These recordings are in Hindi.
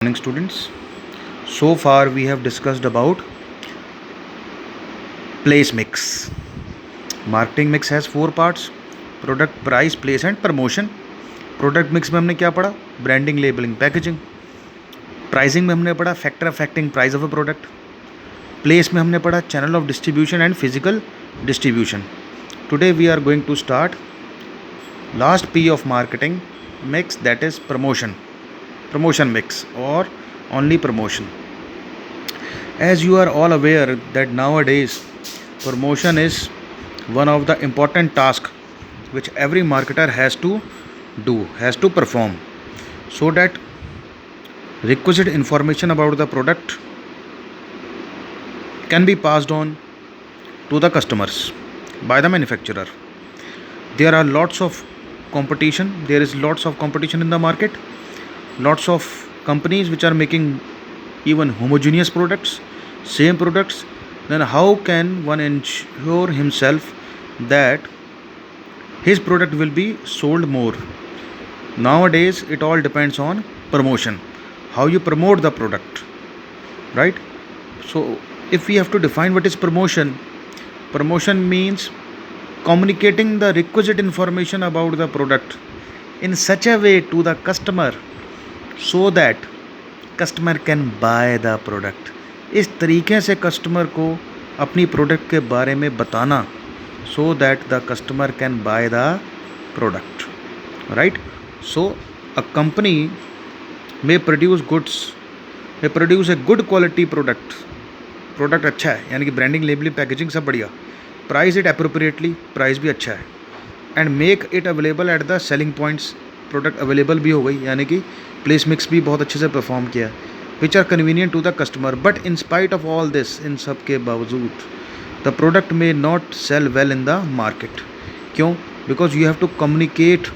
Morning students. So far we have discussed about place mix. Marketing mix has 4 parts: product, price, place and promotion. Product mix में हमने क्या पढ़ा? Branding, labeling, packaging. Pricing में हमने पढ़ा factor affecting price of a product. Place में हमने पढ़ा channel of distribution and physical distribution. Today we are going to start last P of marketing mix, that is promotion mix or only promotion. As you are all aware that nowadays promotion is one of the important tasks which every marketer has to do, has to perform, so that requisite information about the product can be passed on to the customers by the manufacturer. There are lots of competition. There is lots of competition in the market. Lots of companies which are making even homogeneous products, same products. Then how can one ensure himself that his product will be sold more? Nowadays it all depends on promotion, how you promote the product, right? So if we have to define what is promotion means communicating the requisite information about the product in such a way to the customer so that customer can buy the product. इस तरीके से कस्टमर को अपनी प्रोडक्ट के बारे में बताना so that the customer can buy the product, right? So a company may produce a good quality product अच्छा है, यानी कि ब्रांडिंग, लेबलिंग, पैकेजिंग सब बढ़िया, प्राइस इट अप्रोप्रिएटली, प्राइस भी अच्छा है, and make it available at the selling points, product available भी हो गई, यानी कि प्लेस मिक्स भी बहुत अच्छे से परफॉर्म किया, which are convenient to the customer. But in spite of all this, इन सब के बावजूद the product may not sell well in the market. क्यों? Because you have to communicate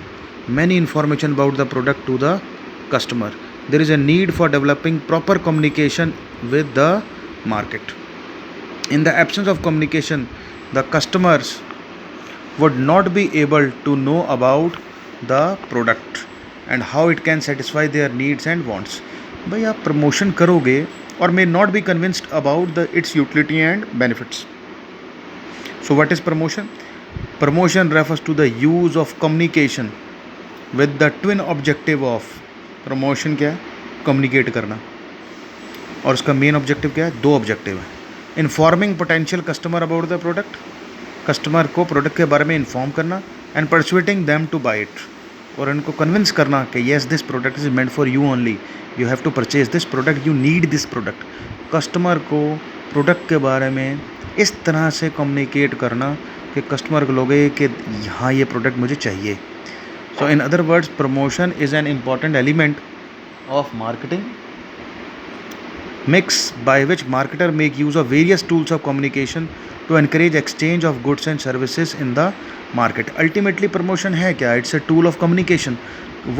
many information about the product to the customer. There is a need for developing proper communication with the market. In the absence of communication, the customers would not be able to know about the product and how it can satisfy their needs and wants. भाई आप प्रमोशन करोगे और may not be convinced about its utility and benefits. So what is promotion? Promotion refers to the use of communication with the twin objective of promotion. क्या है? Communicate करना. और उसका मेन ऑब्जेक्टिव क्या है? 2 ऑब्जेक्टिव है. Informing potential customer about the product, customer को प्रोडक्ट के बारे में इन्फॉर्म करना, and persuading them to buy it, और इनको कन्विंस करना कि yes this product is meant for you only, you have to purchase this product, you need this product. Customer को प्रोडक्ट के बारे में इस तरह से कम्युनिकेट करना कि कस्टमर को लगे कि हाँ ये प्रोडक्ट मुझे चाहिए. So in other words, promotion is an important element of marketing mix by which marketer make use of various tools of communication to encourage exchange of goods and services in the market. Ultimately promotion है क्या? It's a tool of communication.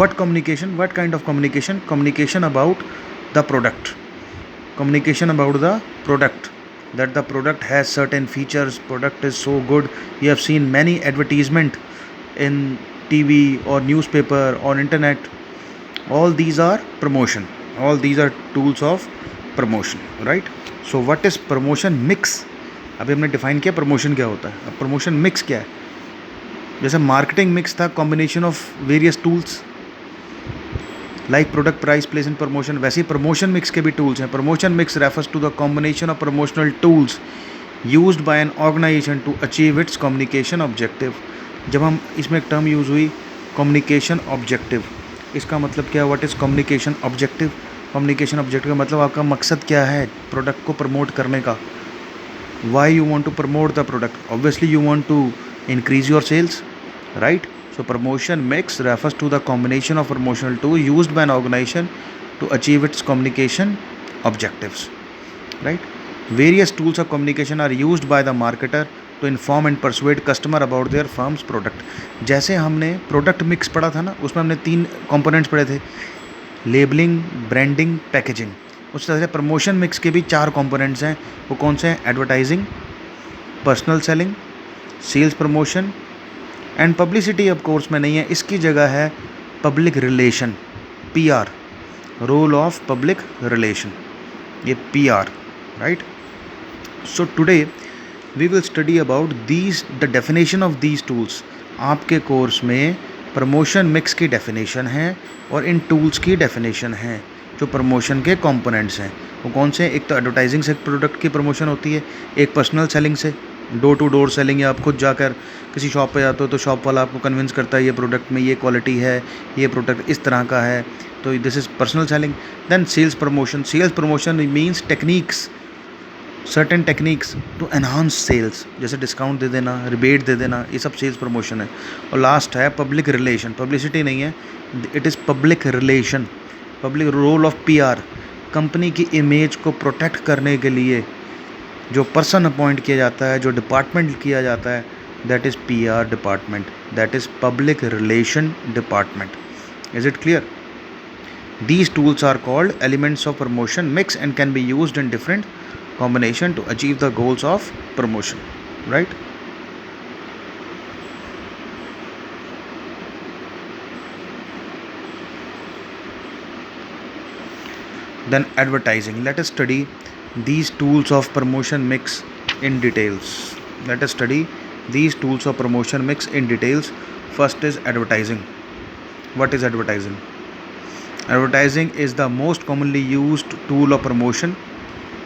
What communication? What kind of communication? Communication about the product. Communication about the product, that the product has certain features, product is so good. You have seen many advertisement in TV or newspaper or internet. All these are promotion. All these are tools of promotion, right? So what is promotion mix? अभी हमने डिफाइन किया प्रमोशन क्या होता है. अब प्रमोशन मिक्स क्या है? जैसे मार्केटिंग मिक्स था combination of various tools like product, price, place and promotion, वैसे ही प्रमोशन मिक्स के भी टूल्स हैं. Promotion mix refers to the combination of promotional tools used by an organisation to achieve its communication objective. जब हम इसमें एक टर्म यूज़ हुई कम्युनिकेशन ऑब्जेक्टिव, इसका मतलब क्या? What is communication objective? Communication objective का मतलब आपका मकसद क्या है प्रोडक्ट को प्रमोट करने का. Why you want to promote the product? Obviously you want to increase your sales, right? So promotion mix refers to the combination of promotional tool used by an organisation to achieve its communication objectives, right? Various tools of communication are used by the marketer to inform and persuade customer about their firm's product. जैसे हमने प्रोडक्ट मिक्स पढ़ा था ना, उसमें हमने 3 कंपोनेंट्स पढ़े थे, लेबलिंग, ब्रांडिंग, पैकेजिंग. उस तरह से प्रमोशन मिक्स के भी 4 कंपोनेंट्स हैं. वो कौन से हैं? Advertising, personal selling, sales promotion and publicity. Of course में नहीं है, इसकी जगह है public relation, PR. Role of public relation, ये PR, right. So today we will study about the definition of these tools. आपके कोर्स में प्रमोशन मिक्स की डेफिनेशन है और इन टूल्स की डेफिनेशन है. जो प्रमोशन के कंपोनेंट्स हैं वो कौन से हैं? एक तो एडवर्टाइजिंग से प्रोडक्ट की प्रमोशन होती है, एक पर्सनल सेलिंग से, डोर टू डोर सेलिंग, या आप खुद जाकर किसी शॉप पे जाते हो तो शॉप वाला आपको कन्विंस करता है ये प्रोडक्ट में ये क्वालिटी है, ये प्रोडक्ट इस तरह का है, तो this is personal selling. Then sales promotion. Sales promotion means techniques, certain techniques to enhance sales, जैसे डिस्काउंट दे देना, रिबेट दे देना, ये सब सेल्स प्रमोशन है. और लास्ट है पब्लिक रिलेशन. पब्लिसिटी नहीं है, it is public relation. Public role of PR, company की इमेज को प्रोटेक्ट करने के लिए जो पर्सन अपॉइंट किया जाता है, जो डिपार्टमेंट किया जाता है, that is PR department, that is public relation department. Is it clear? These tools are called elements of promotion mix and can be used in different combination to achieve the goals of promotion, right? Then advertising. Let us study these tools of promotion mix in details. Let us study these tools of promotion mix in details. First is advertising. What is advertising? Advertising is the most commonly used tool of promotion.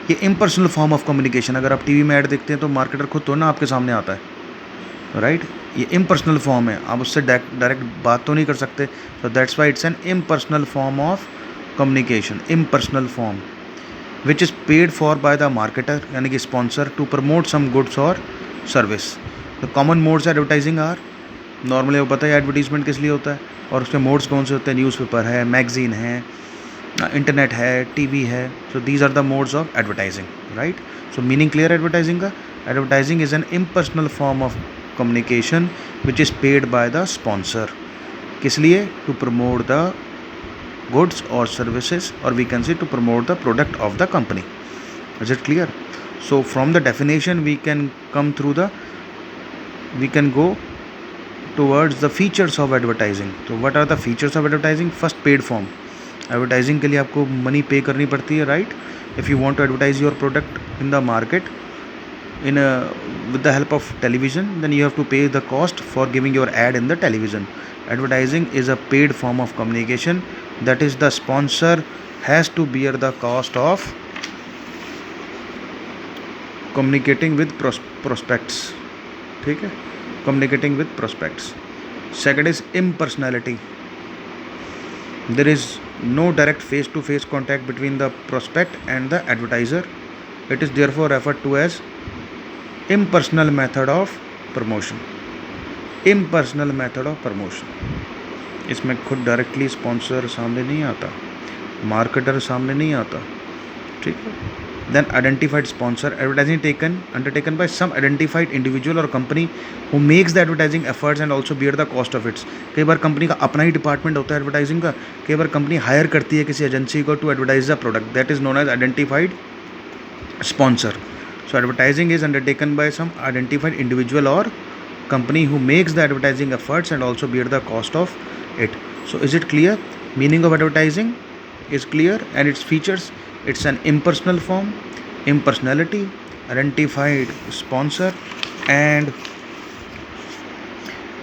ये इम्पर्सनल फॉर्म ऑफ कम्युनिकेशन. अगर आप टीवी में ऐड देखते हैं तो मार्केटर खुद तो ना आपके सामने आता है, राइट. ये इम्पर्सनल फॉर्म है, आप उससे डायरेक्ट बात तो नहीं कर सकते. So that's why it's an impersonal form of communication. Impersonal form which is paid for by the marketer, यानी कि sponsor, to promote some goods और service. The common modes advertising are, normally वो पता है एडवर्टीजमेंट किस लिए होता है और उसके मोड्स कौन से होते हैं. न्यूज़पेपर है, मैगजीन है, इंटरनेट है, टीवी है. So these are the modes of advertising, right. So meaning clear advertising का? Advertising is an impersonal form of communication which is paid by the sponsor. किस लिए? टू प्रमोट द गुड्स और सर्विसेज, और we can say to promote the product of the company. Is it clear? So from the definition we can come through the, we can go towards the features of advertising. So what are the features of advertising? First, paid form. Advertising के लिए आपको मनी पे करनी पड़ती है, right. If you want to advertise your product in the market with the help of television, then you have to pay the cost for giving your ad in the television. Advertising is a paid form of communication, that is the sponsor has to bear the cost of communicating with prospects. ठीक है, communicating with prospects. Second is impersonality. There is no direct face-to-face contact between the prospect and the advertiser. It is therefore referred to as impersonal method of promotion. Impersonal method of promotion. इसमें खुद डायरेक्टली स्पॉन्सर सामने नहीं आता, मार्केटर सामने नहीं आता, ठीक है. Then identified sponsor. Advertising undertaken by some identified individual or company who makes the advertising efforts and also bear the cost of it. कई बार कंपनी का अपना ही डिपार्टमेंट होता है एडवर्टाइजिंग का, कई बार कंपनी हायर करती है किसी एजेंसी को to advertise the product. That is known as identified sponsor. So advertising is undertaken by some identified individual और company who makes the advertising efforts and also bear the cost of it. So is it clear? Meaning of advertising is clear, and its features: it's an impersonal form, impersonality, identified sponsor, and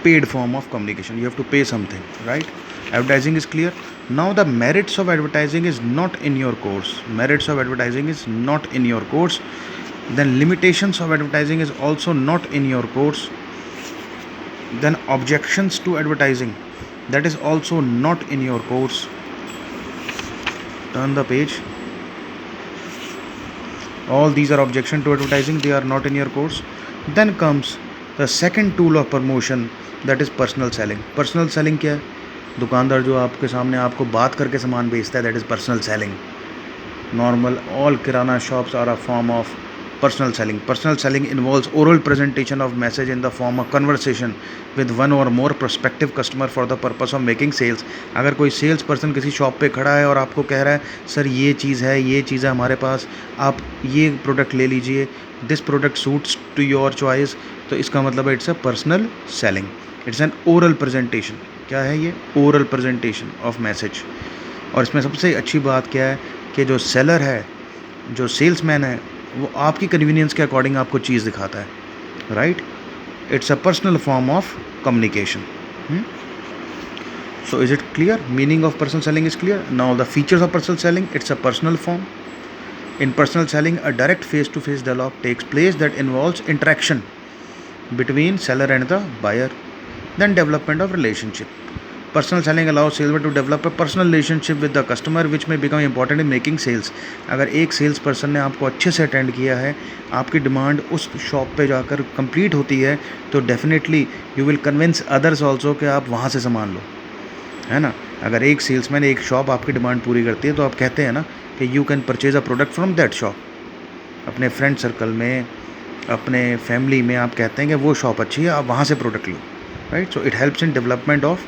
paid form of communication. You have to pay something, right? Advertising is clear. Now the merits of advertising is not in your course. Merits of advertising is not in your course. Then limitations of advertising is also not in your course. Then objections to advertising, that is also not in your course. Turn the page. All these are objection to advertising, they are not in your course. Then comes the second tool of promotion, that is personal selling. Personal selling क्या है? दुकानदार जो आपके सामने आपको बात करके सामान बेचता है, that is personal selling. Normal all kirana shops are a form of personal selling. Personal selling involves oral presentation of message in the form of conversation with one or more prospective customer for the purpose of making sales. अगर कोई सेल्स पर्सन किसी शॉप पे खड़ा है और आपको कह रहा है सर ये चीज़ है हमारे पास, आप ये प्रोडक्ट ले लीजिए, this product suits to your choice, तो इसका मतलब है it's a personal selling. It's an oral presentation. क्या है ये? Oral presentation of message. और इसमें सबसे अच्छी बात क्या है कि जो सेलर है, जो सेल्समैन है, वो आपकी कन्वीनियंस के अकॉर्डिंग आपको चीज़ दिखाता है, right? It's a personal form of communication. So is it clear? Meaning of personal selling is clear. Now the features of personal selling, it's a personal form. In personal selling, a direct face-to-face dialogue takes place that involves interaction between seller and the buyer, then development of relationship. Personal selling allows salesman to develop a personal relationship with the customer, which may become important in making sales. अगर एक सेल्स पर्सन ने आपको अच्छे से अटेंड किया है, आपकी डिमांड उस शॉप पे जाकर कंप्लीट होती है, तो definitely you will convince others also कि आप वहाँ से सामान लो, है ना? अगर एक सेल्समैन एक शॉप आपकी डिमांड पूरी करती है, तो आप कहते हैं ना कि you can purchase a product from that shop. अपने फ्रेंड सर्कल में, अपने फैमिली में आप कहते हैं कि वो शॉप अच्छी है, आप वहाँ से product low, right? So it helps in development of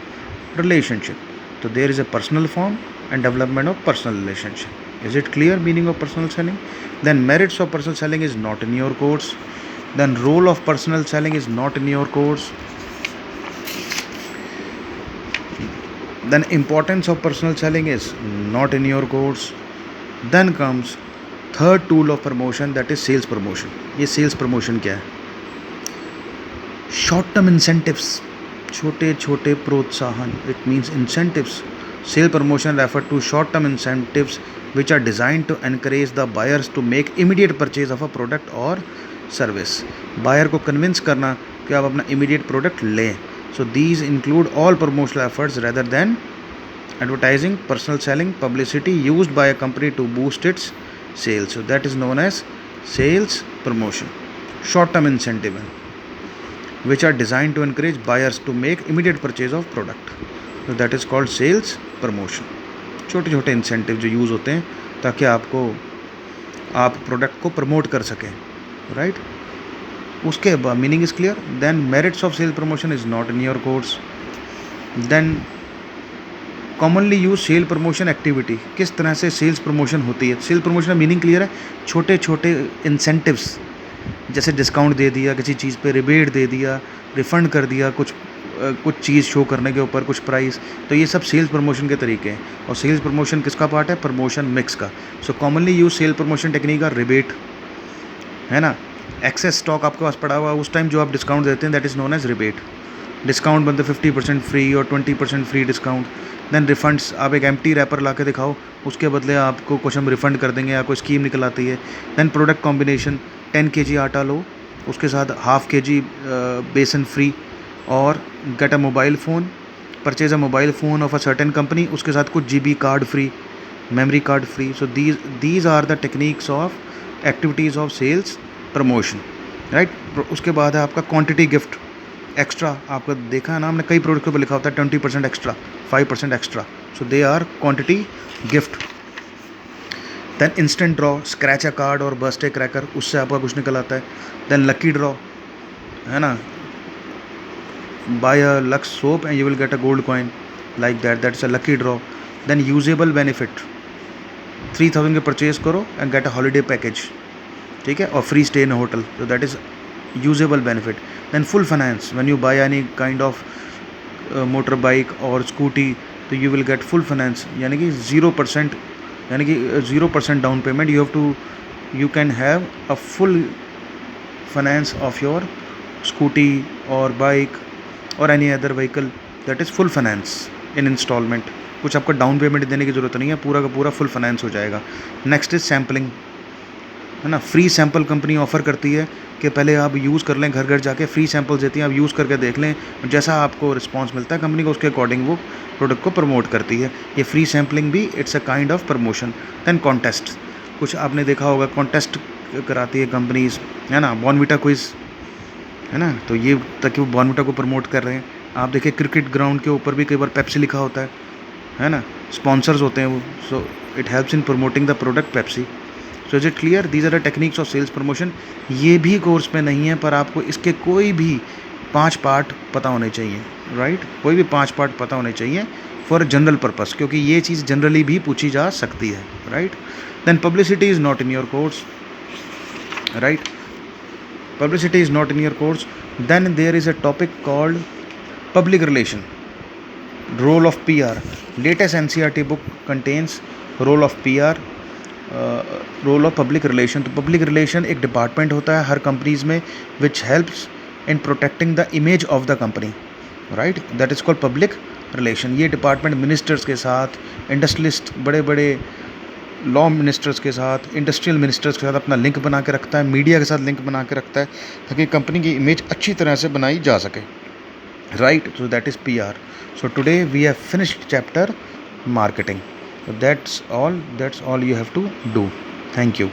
relationship. So there is a personal form and development of personal relationship. Is it clear meaning of personal selling? Then merits of personal selling is not in your course. Then role of personal selling is not in your course. Then importance of personal selling is not in your course. Then comes third tool of promotion, that is sales promotion. ये sales promotion क्या है? Short term incentives, छोटे छोटे प्रोत्साहन. It means incentives. Sale promotion refer to short term incentives which are designed to encourage the buyers to make immediate purchase of a product or service. Buyer को convince करना कि आप अपना immediate product लें. So these include all promotional efforts rather than advertising, personal selling, publicity used by a company to boost its sales. So that is known as sales promotion. Short term incentive which are designed to encourage buyers to make immediate purchase of product. So that is called sales promotion. छोटे छोटे इंसेंटिव जो यूज़ होते हैं ताकि आप प्रोडक्ट को प्रमोट कर सकें, राइट? उसके बाद meaning is clear. Then merits of sale promotion is not in your course. Then commonly use sale promotion activity. किस तरह से सेल्स प्रमोशन होती है? सेल प्रमोशन का मीनिंग क्लियर है. छोटे छोटे इंसेंटिव्स, जैसे डिस्काउंट दे दिया किसी चीज़ पे, रिबेट दे दिया, रिफ़ंड कर दिया कुछ चीज़ शो करने के ऊपर कुछ प्राइस, तो ये सब सेल्स प्रमोशन के तरीके हैं. और सेल्स प्रमोशन किसका पार्ट है? प्रमोशन मिक्स का. So commonly use sale promotion technique का रिबेट, है ना? एक्सेस स्टॉक आपके पास पड़ा हुआ उस टाइम जो आप डिस्काउंट देते हैं, that is known as rebate. Discount बनते 50% फ्री और 20% फ्री डिस्काउंट. देन रिफंड्स, आप एक एम्प्टी रैपर ला के दिखाओ, उसके बदले आपको कुछ हम रिफ़ंड कर देंगे या कोई स्कीम निकल आती है. देन प्रोडक्ट कॉम्बिनेशन, 10 kg आटा लो, उसके साथ हाफ kg बेसन फ्री, और get a mobile phone, purchase a mobile phone of a certain company, उसके साथ कुछ GB card free, memory card free. So these are the techniques of activities of sales promotion, right? उसके बाद है आपका क्वांटिटी गिफ्ट एक्स्ट्रा. आपका देखा है ना, हमने कई प्रोडक्ट पर लिखा होता है 20% extra, 5% extra. So they are quantity gift. Then instant draw, scratch a card और बर्थडे क्रैकर, उससे आपका कुछ निकल आता है. देन लकी ड्रॉ, है ना? Buy a Lux soap and you will get a gold coin, like that's a lucky draw. Then usable benefit, 3000 के परचेज करो and get a holiday package, ठीक है, और फ्री स्टे इन होटल. तो that is usable benefit. Then full finance, when you buy any kind of motor bike और स्कूटी, तो you will get full finance, यानी कि 0% down payment. you can have a full finance of your scooty or bike or any other vehicle, that is full finance in installment. कुछ आपको डाउन पेमेंट देने की ज़रूरत नहीं है, पूरा का पूरा फुल फाइनेंस हो जाएगा. नेक्स्ट इज सैम्पलिंग, है ना? फ्री सैम्पल कंपनी ऑफ़र करती है कि पहले आप यूज़ कर लें, घर घर जाके फ्री सैम्पल्स देती हैं, आप यूज़ करके देख लें, जैसा आपको रिस्पांस मिलता है कंपनी को, उसके अकॉर्डिंग वो प्रोडक्ट को प्रमोट करती है. ये फ्री सैम्पलिंग भी it's a kind of promotion. Then contest, कुछ आपने देखा होगा कॉन्टेस्ट कराती है कंपनीज, है ना? बॉर्नविटा क्विज़, है ना? तो ये ताकि वो बॉर्नविटा को प्रमोट कर रहे हैं. आप देखिए क्रिकेट ग्राउंड के ऊपर भी कई बार पेप्सी लिखा होता है ना? स्पॉन्सर्स होते हैं वो. So it helps in promoting the product Pepsi. So is it clear? These are the techniques of sales promotion. ये भी कोर्स में नहीं है, पर आपको इसके कोई भी 5 पार्ट पता होने चाहिए, राइट? कोई भी 5 पार्ट पता होने चाहिए फॉर जनरल पर्पस, क्योंकि ये चीज़ जनरली भी पूछी जा सकती है, right? Then publicity is not in your course, right? Publicity is not in your course. Then there is a topic called public relation, role of PR. Latest NCERT book contains role of PR, role of public relation. तो पब्लिक रिलेशन एक डिपार्टमेंट होता है हर कंपनीज में which helps in protecting the image of the company, right. That is called public relation. ये डिपार्टमेंट मिनिस्टर्स के साथ, इंडस्ट्रियलिस्ट, बड़े बड़े लॉ मिनिस्टर्स के साथ, इंडस्ट्रियल मिनिस्टर्स के साथ अपना लिंक बना के रखता है, मीडिया के साथ लिंक बना के रखता है, ताकि कंपनी की इमेज अच्छी तरह से बनाई जा सके, right. So that is PR. So today we have finished chapter marketing. So that's all you have to do. Thank you.